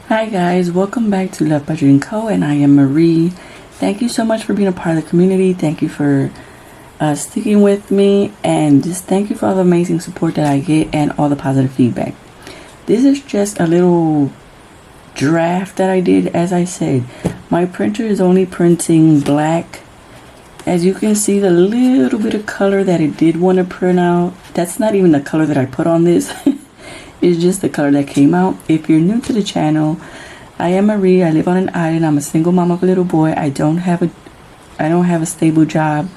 Hi guys, welcome back to Love Budgeting Co. and I am Marie. Thank you so much for being a part of the community. Thank you for sticking with me, and just thank you for all the amazing support that I get and all the positive feedback. This is just a little draft that I did. As I said, my printer is only printing black. As you can see, the little bit of color that it did want to print out, that's not even the color that I put on this. It's just the color that came out. If you're new to the channel, I am Marie. I live on an island. I'm a single mom of a little boy. I don't have a stable job.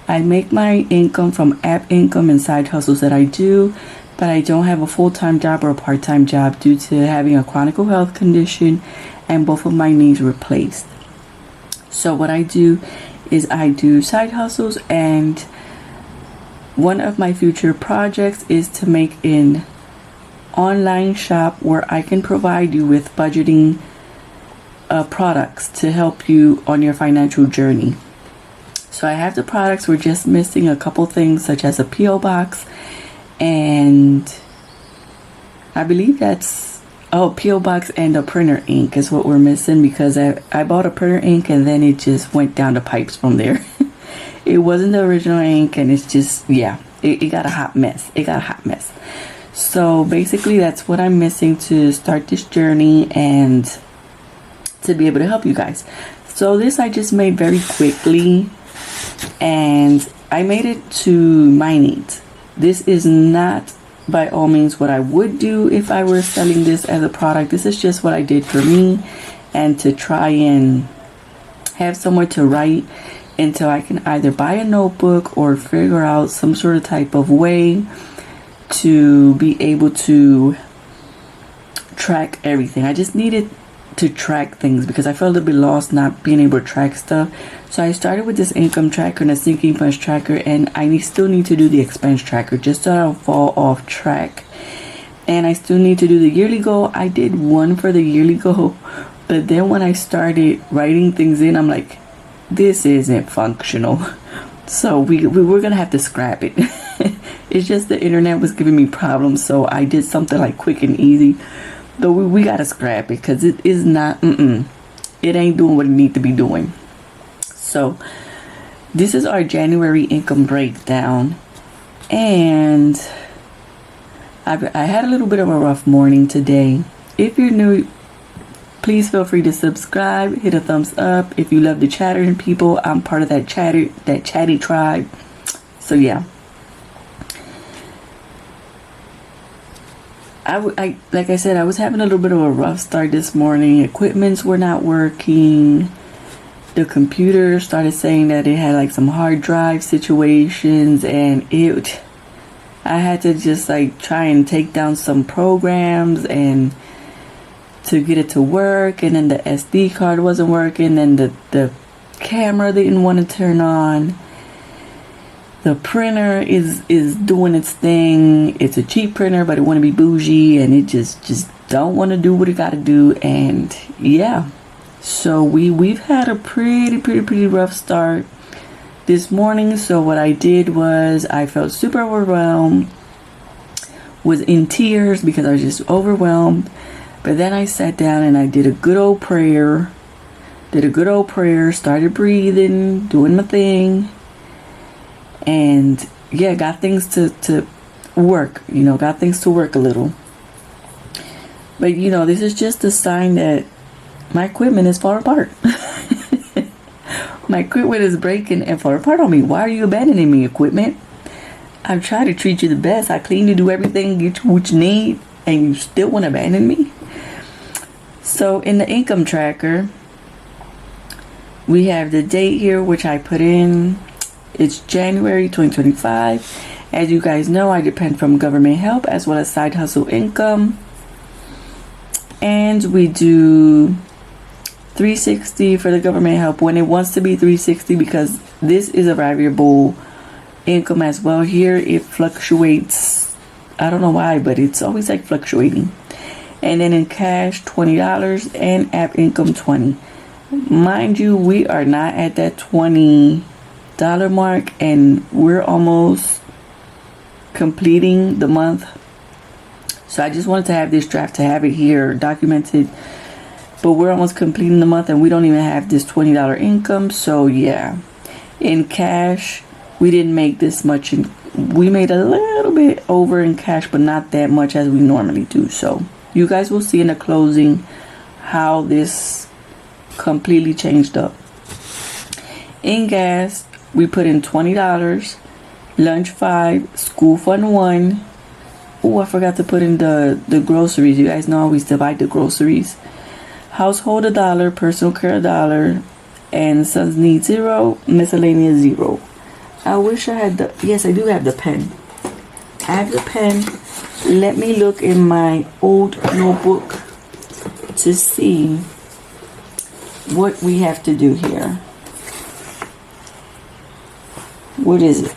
I make my income from app income and side hustles that I do, but I don't have a full-time job or a part-time job due to having a chronic health condition and both of my knees replaced. So what I do is I do side hustles, and one of my future projects is to make an online shop where I can provide you with budgeting products to help you on your financial journey. So I have the products. We're just missing a couple things, such as a PO box, and I believe that's PO box and a printer ink is what we're missing, because I bought a printer ink and then it just went down the pipes from there. It wasn't the original ink, and it's just, yeah, it got a hot mess. So basically that's what I'm missing to start this journey and to be able to help you guys. So this I just made very quickly, and I made it to my needs. This is not by all means what I would do if I were selling this as a product. This is just what I did for me, and to try and have somewhere to write until I can either buy a notebook or figure out some sort of type of way to be able to track everything. I just needed to track things because I felt a little bit lost not being able to track stuff. So I started with this income tracker and a sinking funds tracker, and I still need to do the expense tracker just so I don't fall off track. And I still need to do the yearly goal. I did one for the yearly goal, but then when I started writing things in, I'm like, this isn't functional. So we were gonna have to scrap it. It's just the internet was giving me problems, so I did something like quick and easy. But we gotta scrap it because it is not, it ain't doing what it need to be doing. So this is our January income breakdown, and I had a little bit of a rough morning today. If you're new, please feel free to subscribe, hit a thumbs up. If you love the chattering people, I'm part of that chatty tribe. So yeah. I like I said, I was having a little bit of a rough start this morning. Equipments were not working. The computer started saying that it had like some hard drive situations, and I had to just like try and take down some programs and to get it to work, and then the SD card wasn't working, and the camera didn't want to turn on. The printer is doing its thing. It's a cheap printer, but it want to be bougie, and it just don't want to do what it got to do. And yeah, so we've had a pretty rough start this morning. So what I did was I felt super overwhelmed, was in tears because I was just overwhelmed. But then I sat down and I did a good old prayer. Started breathing, doing my thing. And yeah, got things to work, got things to work a little. But this is just a sign that my equipment is falling apart. My equipment is breaking and falling apart on me. Why are you abandoning me, equipment? I've tried to treat you the best. I clean you, do everything, get you what you need, and you still want to abandon me? So in the income tracker, we have the date here, which I put in. It's January 2025. As you guys know, I depend from government help as well as side hustle income. And we do $360 for the government help when it wants to be $360, because this is a variable income as well. Here it fluctuates. I don't know why, but it's always like fluctuating. And then in cash, $20, and app income $20. Mind you, we are not at that $20 mark, and we're almost completing the month. So I just wanted to have this draft, to have it here documented, but we're almost completing the month and we don't even have this $20 income. So yeah, in cash, we didn't make this much. We made a little bit over in cash, but not that much as we normally do. So you guys will see in the closing how this completely changed up. In gas, we put in $20, lunch $5, school fund $1. Oh, I forgot to put in the groceries. You guys know I always divide the groceries. Household $1, personal care $1, and sons need $0, miscellaneous $0. I wish I had yes, I do have the pen. I have the pen. Let me look in my old notebook to see what we have to do here. What is it?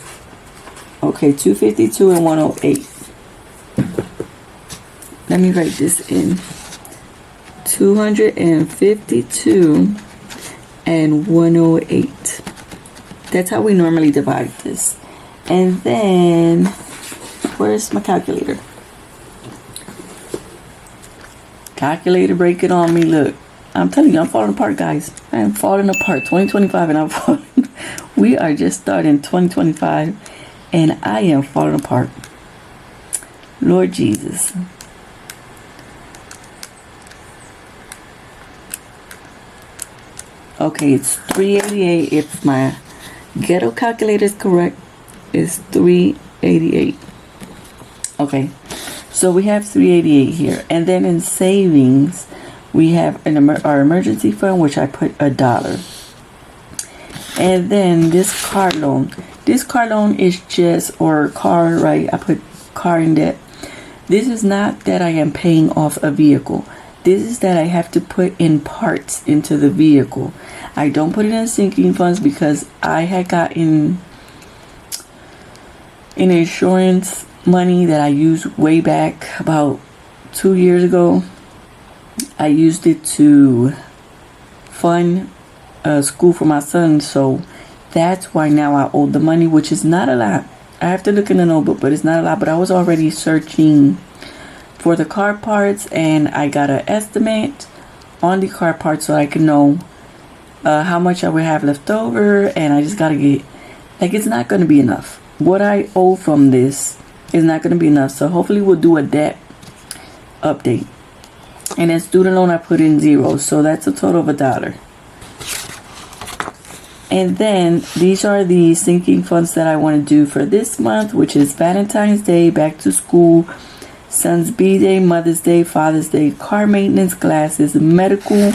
Okay, 252 and 108. Let me write this in. 252 and 108. That's how we normally divide this. And then, where's my calculator? Calculator, break it on me. Look, I'm telling you, I'm falling apart, guys. I am falling apart. 2025 and I'm falling. We are just starting 2025 and I am falling apart. Lord Jesus. Okay, it's 388. If my ghetto calculator is correct, it's 388. Okay, so we have 388 here. And then in savings, we have our emergency fund, which I put $1. And then this car loan. This car loan is just, or car, right? I put car in debt. This is not that I am paying off a vehicle. This is that I have to put in parts into the vehicle. I don't put it in sinking funds because I had gotten an insurance money that I used way back about 2 years ago. I used it to fund school for my son. So that's why now I owe the money, which is not a lot. I have to look in the notebook, but it's not a lot. But I was already searching for the car parts and I got an estimate on the car parts so I can know how much I would have left over. And I just got to get, like, it's not going to be enough. What I owe from this is not going to be enough. So hopefully we'll do a debt update. And then student loan, I put in $0. So that's a total of $1. And then these are the sinking funds that I want to do for this month, which is Valentine's Day, back to school, Son's B-Day, Mother's Day, Father's Day, car maintenance, glasses, medical,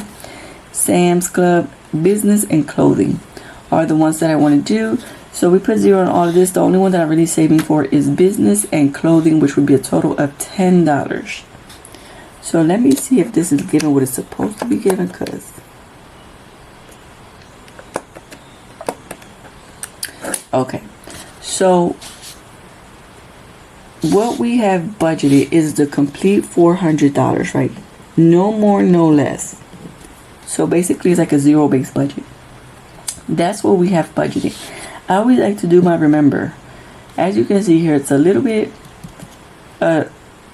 Sam's Club, business, and clothing are the ones that I want to do. So we put $0 on all of this. The only one that I'm really saving for is business and clothing, which would be a total of $10. So let me see if this is given what it's supposed to be given, because okay, so what we have budgeted is the complete $400, right? No more, no less. So basically it's like a zero-based budget. That's what we have budgeted. I always like to do my remember. As you can see here, it's a little bit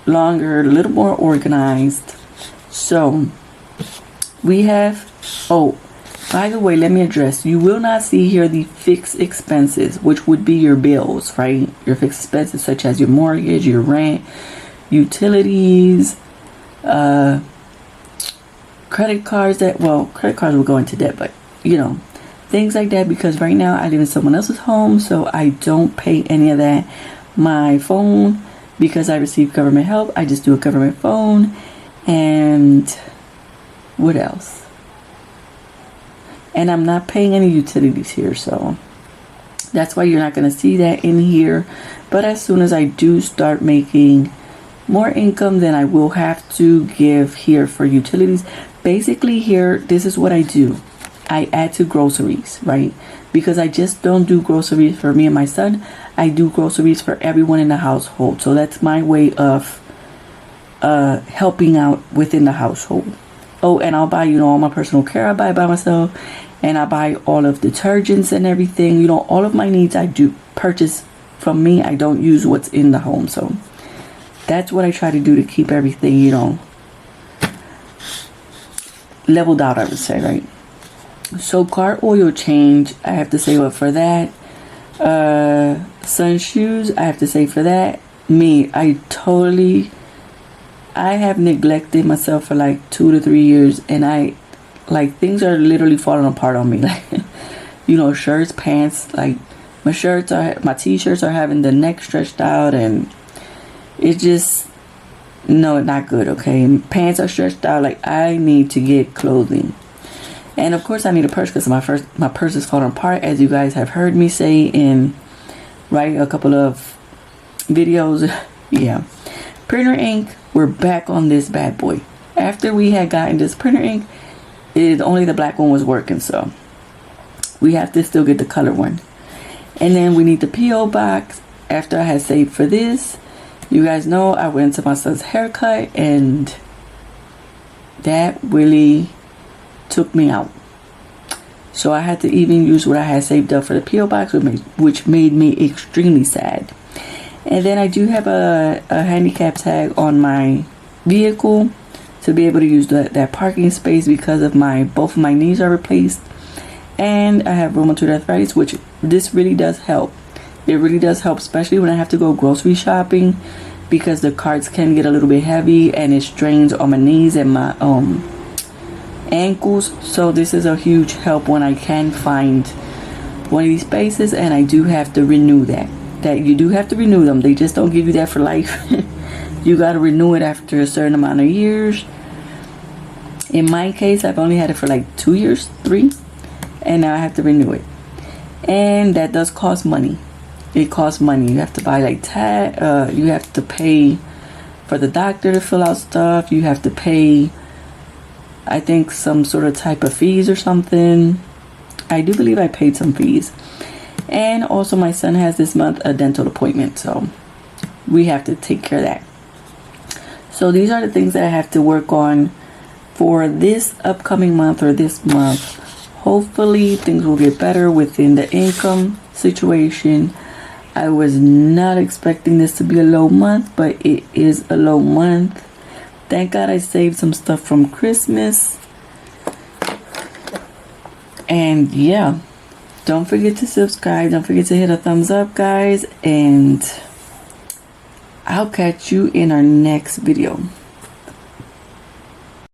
longer, a little more organized. So we have, oh, by the way, let me address, you will not see here the fixed expenses, which would be your bills, right? Your fixed expenses such as your mortgage, your rent, utilities, credit cards credit cards will go into debt, but you know, things like that, because right now I live in someone else's home, so I don't pay any of that. My phone, because I receive government help, I just do a government phone. And what else? And I'm not paying any utilities here, so that's why you're not going to see that in here. But as soon as I do start making more income, then I will have to give here for utilities. Basically here, this is what I do. I add to groceries, right? Because I just don't do groceries for me and my son. I do groceries for everyone in the household. So that's my way of helping out within the household. Oh, and I'll buy, you know, all my personal care I buy by myself. And I buy all of detergents and everything. You know, all of my needs I do purchase from me. I don't use what's in the home. So that's what I try to do to keep everything, you know, leveled out, I would say, right? So car oil change, I have to save up for that. Sun shoes, I have to save for that. I have neglected myself for like 2 to 3 years, and things are literally falling apart on me. Like, shirts, pants, like my t-shirts are having the neck stretched out, and it's just, no, not good. Okay, pants are stretched out. Like, I need to get clothing. And of course I need a purse, because my purse is falling apart, as you guys have heard me say in a couple of videos. Yeah, printer ink, we're back on this bad boy. After we had gotten this printer ink, only the black one was working, so we have to still get the color one. And then we need the P.O. box. After I had saved for this, you guys know I went to my son's haircut, and that really took me out. So I had to even use what I had saved up for the P.O. box, which made me extremely sad. And then I do have a handicap tag on my vehicle to be able to use that parking space, because of both of my knees are replaced, and I have rheumatoid arthritis, which this really does help. It really does help, especially when I have to go grocery shopping, because the carts can get a little bit heavy and it strains on my knees and my ankles. So this is a huge help when I can find one of these spaces, and I do have to renew that you do have to renew them. They just don't give you that for life. You got to renew it after a certain amount of years. In my case, I've only had it for like 2 years, 3, and now I have to renew it, and that does cost money. It costs money. You have to buy you have to pay for the doctor to fill out stuff. You have to pay, I think, some sort of type of fees or something. I do believe I paid some fees. And also my son has this month a dental appointment, so we have to take care of that. So these are the things that I have to work on for this upcoming month, or this month. Hopefully things will get better within the income situation. I was not expecting this to be a low month, but it is a low month. Thank God I saved some stuff from Christmas. And yeah, don't forget to subscribe. Don't forget to hit a thumbs up, guys. And I'll catch you in our next video.